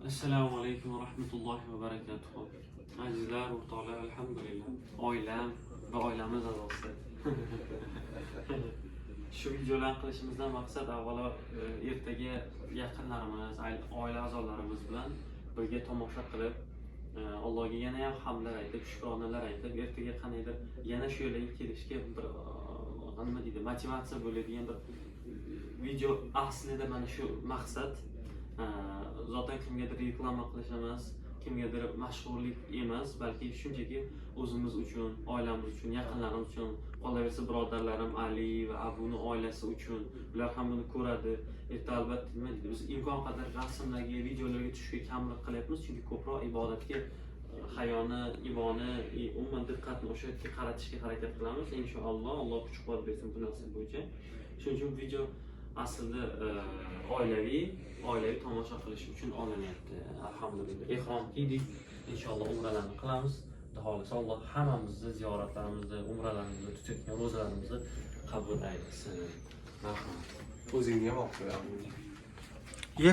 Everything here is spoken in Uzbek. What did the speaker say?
Assalomu alaykum va rahmatullohi va barakatuh. Azizlar, o'rtoqlar, alhamdulillah. Oilam va oilamiz a'zosi. Shu videolarni qilishimizdan maqsad avvalo ertaga yaqinlarimiz, oila a'zolarimiz bilan birga tomosha qilib, Allohga yana ham hamdlar aytib, shukronalar aytib, ertaga qanaydir yana shu yo'lga kelishga bir nima deydi, motivatsiya bo'ladigan bir video aslida mana shu maqsad. Zaten kimgadir reklama qilish emas, kimgadir mashhurlik emas, balki shunchaki o'zimiz uchun, oilamiz uchun, yaqinlarimiz uchun, qolaversa birodarlarim Ali va Abuni oilasi uchun, ular ham buni ko'radi. Erta albatta nima deydi, biz imkon qadar rasmlarga, videolarga tushishga kamlik qilyapmiz, chunki ko'proq ibodatga hayoni, imoni, umuman diqqatni o'sha yerga qaratishga harakat qilamiz. Inshaalloh, Alloh kuch-quvvat bersin bu narsa bo'yicha. Shuning uchun video aslida oilaviy tomosha qilish uchun olinyapti. Alhamdulillah. Ehrom kiydik. Inshaalloh umralarni qilamiz. Xudo xolisa Alloh hammamizni ziyoratlarimizni, umralarimizni, tutayotgan ro'zalarimizni qabul aytsin. Rahmat. O'zingga ham olib qo'yamiz. Ye.